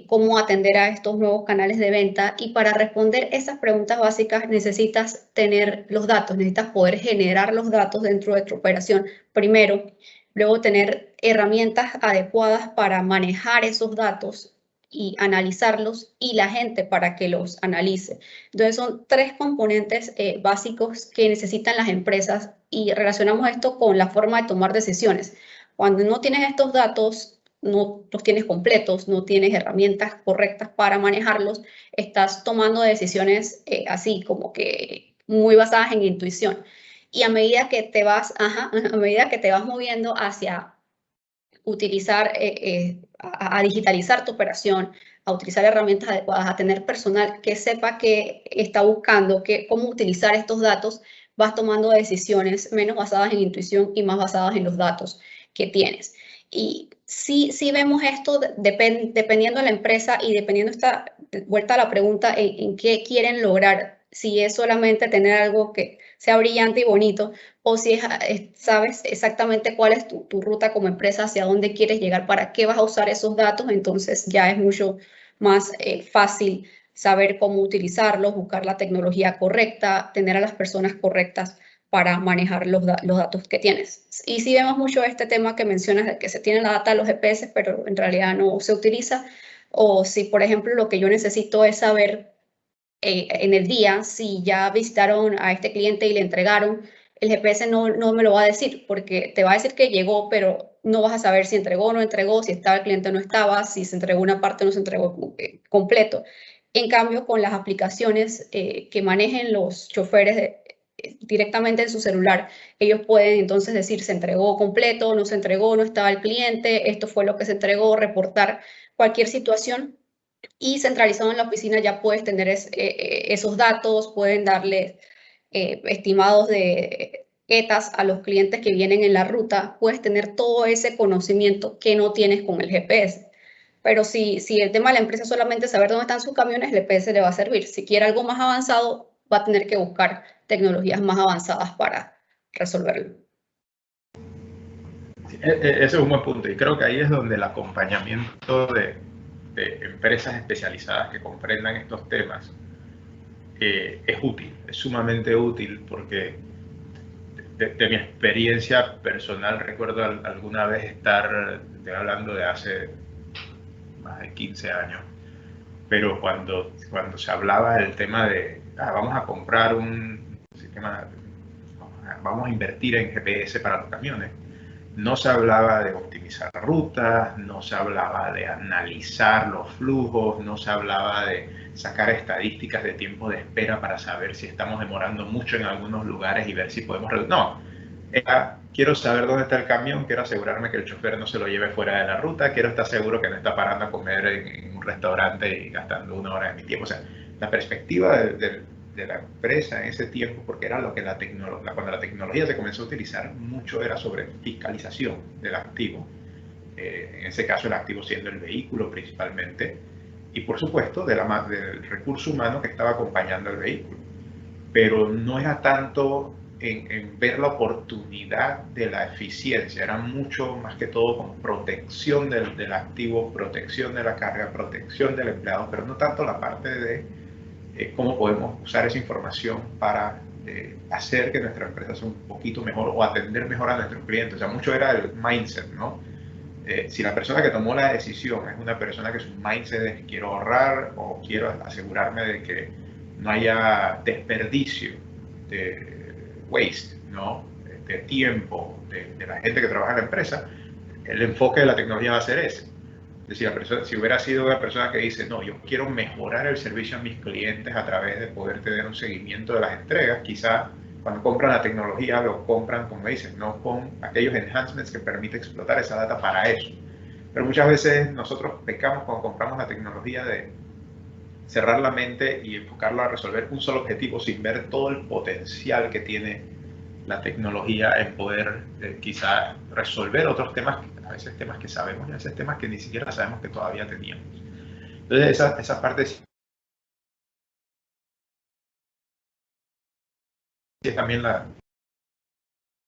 cómo atender a estos nuevos canales de venta, y para responder esas preguntas básicas necesitas tener los datos, necesitas poder generar los datos dentro de tu operación primero, luego tener herramientas adecuadas para manejar esos datos y analizarlos, y la gente para que los analice. Entonces son tres componentes básicos que necesitan las empresas, y relacionamos esto con la forma de tomar decisiones. Cuando no tienes estos datos, no los tienes completos, no tienes herramientas correctas para manejarlos, estás tomando decisiones así como que muy basadas en intuición. Y a medida que te vas moviendo hacia utilizar, a digitalizar tu operación, a utilizar herramientas adecuadas, a tener personal que sepa que está buscando, cómo utilizar estos datos, vas tomando decisiones menos basadas en intuición y más basadas en los datos que tienes. Y sí vemos esto dependiendo de la empresa y dependiendo esta vuelta a la pregunta en qué quieren lograr, si es solamente tener algo que sea brillante y bonito, o si sabes exactamente cuál es tu ruta como empresa, hacia dónde quieres llegar, para qué vas a usar esos datos. Entonces ya es mucho más fácil saber cómo utilizarlos, buscar la tecnología correcta, tener a las personas correctas para manejar los datos que tienes. Y sí vemos mucho este tema que mencionas de que se tiene la data de los GPS, pero en realidad no se utiliza. O si, por ejemplo, lo que yo necesito es saber en el día si ya visitaron a este cliente y le entregaron, el GPS no me lo va a decir, porque te va a decir que llegó, pero no vas a saber si entregó o no entregó, si estaba el cliente o no estaba, si se entregó una parte o no se entregó completo. En cambio, con las aplicaciones que manejen los choferes directamente en su celular, ellos pueden entonces decir se entregó completo, no se entregó, no estaba el cliente, esto fue lo que se entregó, reportar cualquier situación. Y centralizado en la oficina ya puedes tener esos datos, pueden darle estimados de ETAs a los clientes que vienen en la ruta, puedes tener todo ese conocimiento que no tienes con el GPS. Pero si el tema de la empresa es solamente saber dónde están sus camiones, el GPS le va a servir. Si quiere algo más avanzado, va a tener que buscar tecnologías más avanzadas para resolverlo. Ese es un buen punto, y creo que ahí es donde el acompañamiento de empresas especializadas que comprendan estos temas es útil, es sumamente útil, porque de mi experiencia personal recuerdo alguna vez estar, estoy hablando de hace más de 15 años, pero cuando se hablaba del tema de vamos a comprar un sistema, vamos a invertir en GPS para los camiones, No se hablaba de optimizar rutas, no se hablaba de analizar los flujos, no se hablaba de sacar estadísticas de tiempo de espera para saber si estamos demorando mucho en algunos lugares y ver si podemos reducir. No, quiero saber dónde está el camión, quiero asegurarme que el chofer no se lo lleve fuera de la ruta, quiero estar seguro que no está parando a comer en un restaurante y gastando 1 hora de mi tiempo. O sea, la perspectiva de la empresa en ese tiempo, porque era lo que cuando la tecnología se comenzó a utilizar mucho, era sobre fiscalización del activo. En ese caso el activo siendo el vehículo principalmente, y por supuesto del recurso humano que estaba acompañando al vehículo. Pero no era tanto en ver la oportunidad de la eficiencia, era mucho más que todo como protección del activo, protección de la carga, protección del empleado, pero no tanto la parte de cómo podemos usar esa información para hacer que nuestra empresa sea un poquito mejor o atender mejor a nuestros clientes. O sea, mucho era el mindset, ¿no? Si la persona que tomó la decisión es una persona que su mindset es quiero ahorrar o quiero asegurarme de que no haya desperdicio de waste, ¿no? De tiempo de la gente que trabaja en la empresa, el enfoque de la tecnología va a ser ese. Es decir, si hubiera sido una persona que dice, no, yo quiero mejorar el servicio a mis clientes a través de poder tener un seguimiento de las entregas, quizá cuando compran la tecnología lo compran, como dicen, no con aquellos enhancements que permiten explotar esa data para eso. Pero muchas veces nosotros pecamos cuando compramos la tecnología de cerrar la mente y enfocarlo a resolver un solo objetivo sin ver todo el potencial que tiene la tecnología en poder quizá resolver otros temas, a veces temas que sabemos y a veces temas que ni siquiera sabemos que todavía teníamos. Entonces esa parte es también la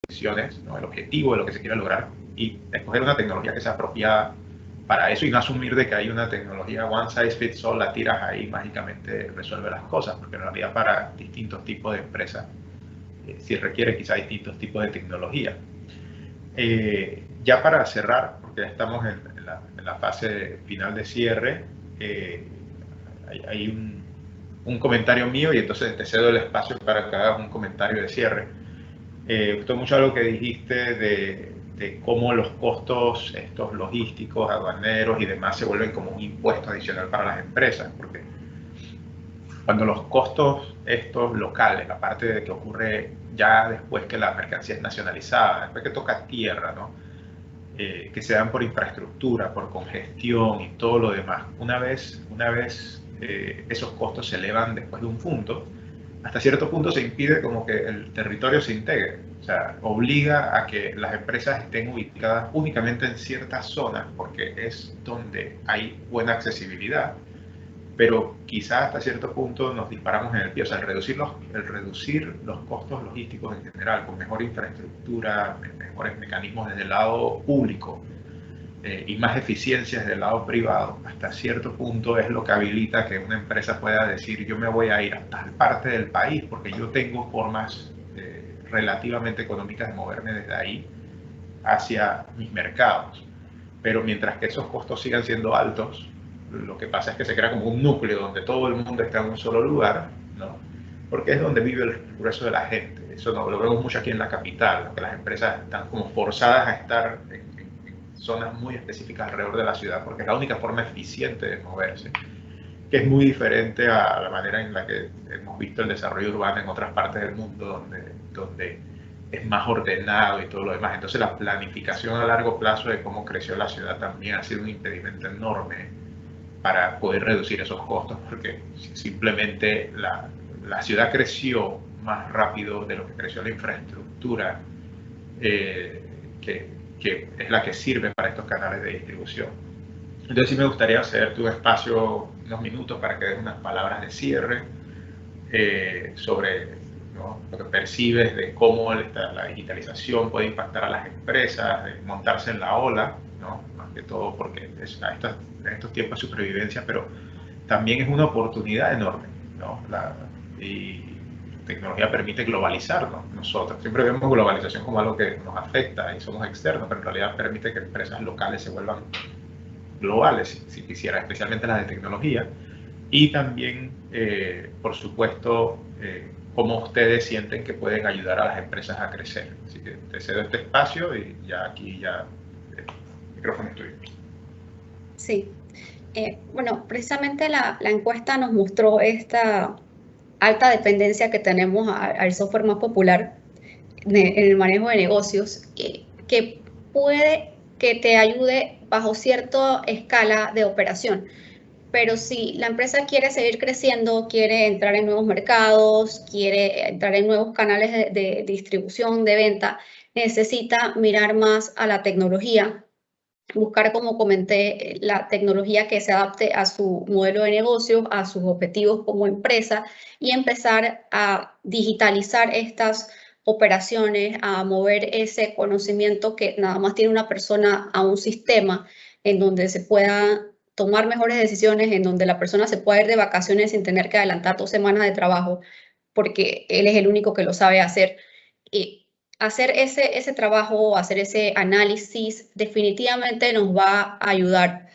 decisiones, ¿no? El objetivo de lo que se quiere lograr y escoger una tecnología que sea apropiada para eso y no asumir de que hay una tecnología one size fits all, la tiras ahí mágicamente resuelve las cosas, porque en realidad para distintos tipos de empresas sí requiere quizá distintos tipos de tecnología. Ya para cerrar, porque ya estamos en la fase final de cierre, hay un comentario mío y entonces te cedo el espacio para que hagas un comentario de cierre. Gustó mucho algo que dijiste de cómo los costos estos logísticos, aduaneros y demás se vuelven como un impuesto adicional para las empresas, porque cuando los costos estos locales, la parte de que ocurre ya después que la mercancía es nacionalizada, después que toca tierra, ¿no? Que se dan por infraestructura, por congestión y todo lo demás, una vez esos costos se elevan después de un punto, hasta cierto punto se impide como que el territorio se integre, o sea, obliga a que las empresas estén ubicadas únicamente en ciertas zonas porque es donde hay buena accesibilidad, pero quizás hasta cierto punto nos disparamos en el pie, o sea, el reducir los costos logísticos en general, con mejor infraestructura, mejores mecanismos desde el lado público y más eficiencias del lado privado, hasta cierto punto es lo que habilita que una empresa pueda decir yo me voy a ir a tal parte del país porque yo tengo formas relativamente económicas de moverme desde ahí hacia mis mercados. Pero mientras que esos costos sigan siendo altos, lo que pasa es que se crea como un núcleo donde todo el mundo está en un solo lugar, ¿no? Porque es donde vive el grueso de la gente. Eso lo vemos mucho aquí en la capital, que las empresas están como forzadas a estar en zonas muy específicas alrededor de la ciudad, porque es la única forma eficiente de moverse, que es muy diferente a la manera en la que hemos visto el desarrollo urbano en otras partes del mundo, donde es más ordenado y todo lo demás. Entonces la planificación a largo plazo de cómo creció la ciudad también ha sido un impedimento enorme para poder reducir esos costos, porque simplemente la ciudad creció más rápido de lo que creció la infraestructura que es la que sirve para estos canales de distribución. Entonces sí me gustaría cederte un espacio, unos minutos para que des unas palabras de cierre sobre, ¿no?, lo que percibes de cómo la digitalización puede impactar a las empresas, de montarse en la ola, ¿no?, más que todo porque en estos tiempos de supervivencia, pero también es una oportunidad enorme, ¿no? Y la tecnología permite globalizarnos nosotros. Siempre vemos globalización como algo que nos afecta y somos externos, pero en realidad permite que empresas locales se vuelvan globales, si quisiera, especialmente las de tecnología. Y también, por supuesto, cómo ustedes sienten que pueden ayudar a las empresas a crecer. Así que te cedo este espacio y ya aquí el micrófono es tuyo. Sí. Bueno, precisamente la encuesta nos mostró esta alta dependencia que tenemos al software más popular en el manejo de negocios, que puede que te ayude bajo cierta escala de operación. Pero si la empresa quiere seguir creciendo, quiere entrar en nuevos mercados, quiere entrar en nuevos canales de distribución, de venta, necesita mirar más a la tecnología, buscar, como comenté, la tecnología que se adapte a su modelo de negocio, a sus objetivos como empresa, y empezar a digitalizar estas operaciones, a mover ese conocimiento que nada más tiene una persona a un sistema en donde se pueda tomar mejores decisiones, en donde la persona se pueda ir de vacaciones sin tener que adelantar 2 semanas de trabajo, porque él es el único que lo sabe hacer. Y hacer ese trabajo, hacer ese análisis, definitivamente nos va a ayudar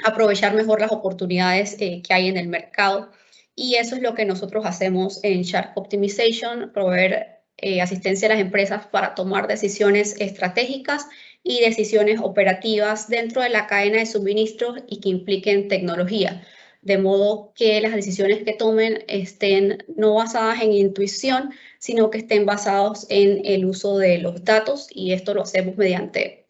a aprovechar mejor las oportunidades que hay en el mercado. Y eso es lo que nosotros hacemos en Shark Optimization, proveer asistencia a las empresas para tomar decisiones estratégicas y decisiones operativas dentro de la cadena de suministros y que impliquen tecnología, de modo que las decisiones que tomen estén no basadas en intuición, sino que estén basados en el uso de los datos, y esto lo hacemos mediante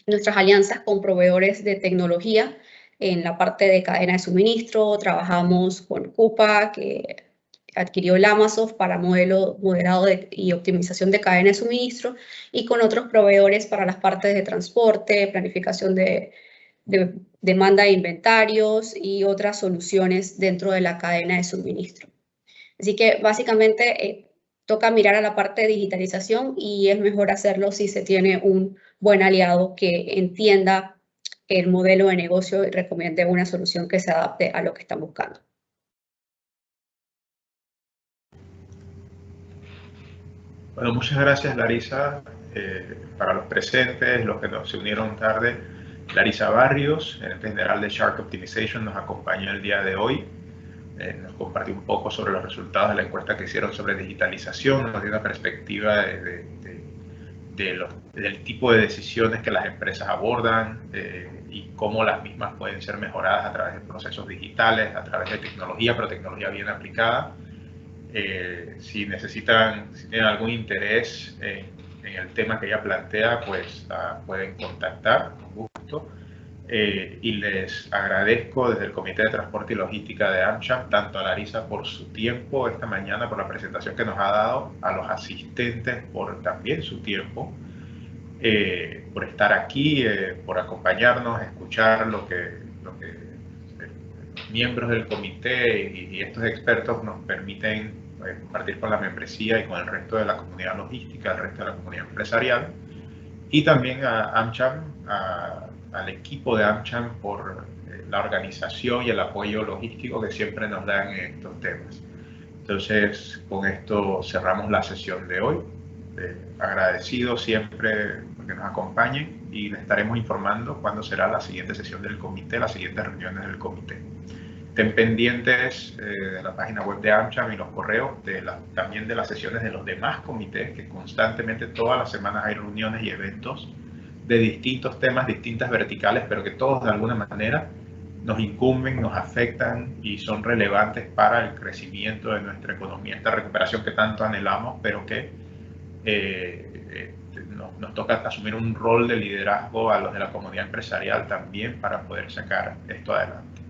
nuestras alianzas con proveedores de tecnología. En la parte de cadena de suministro trabajamos con Coupa, que adquirió Lamasoft para modelado y optimización de cadena de suministro, y con otros proveedores para las partes de transporte, planificación de demanda de inventarios y otras soluciones dentro de la cadena de suministro. Así que básicamente toca mirar a la parte de digitalización, y es mejor hacerlo si se tiene un buen aliado que entienda el modelo de negocio y recomiende una solución que se adapte a lo que están buscando. Bueno, muchas gracias, Larisa. Para los presentes, los que se unieron tarde, Larisa Barrios, gerente general de Shark Optimization, nos acompaña el día de hoy. Nos compartió un poco sobre los resultados de la encuesta que hicieron sobre digitalización, nos dio una perspectiva del tipo de decisiones que las empresas abordan y cómo las mismas pueden ser mejoradas a través de procesos digitales, a través de tecnología, pero tecnología bien aplicada. Si tienen algún interés en el tema que ella plantea, pues pueden contactar con gusto. Y les agradezco desde el Comité de Transporte y Logística de AmCham, tanto a Larisa por su tiempo esta mañana, por la presentación que nos ha dado, a los asistentes por también su tiempo, por estar aquí, por acompañarnos, escuchar lo que los miembros del comité y estos expertos nos permiten compartir con la membresía y con el resto de la comunidad logística, el resto de la comunidad empresarial, y también a AmCham, al equipo de AmCham por la organización y el apoyo logístico que siempre nos dan en estos temas. Entonces, con esto cerramos la sesión de hoy. Agradecido siempre que nos acompañen, y les estaremos informando cuándo será la siguiente sesión del comité, las siguientes reuniones del comité. Estén pendientes de la página web de AmCham y los correos también de las sesiones de los demás comités, que constantemente todas las semanas hay reuniones y eventos de distintos temas, distintas verticales, pero que todos de alguna manera nos incumben, nos afectan y son relevantes para el crecimiento de nuestra economía, esta recuperación que tanto anhelamos, pero que nos toca asumir un rol de liderazgo a los de la comunidad empresarial también para poder sacar esto adelante.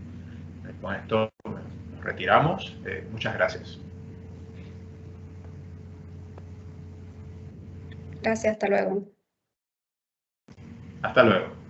Con esto nos retiramos. Muchas gracias. Gracias, hasta luego. Hasta luego.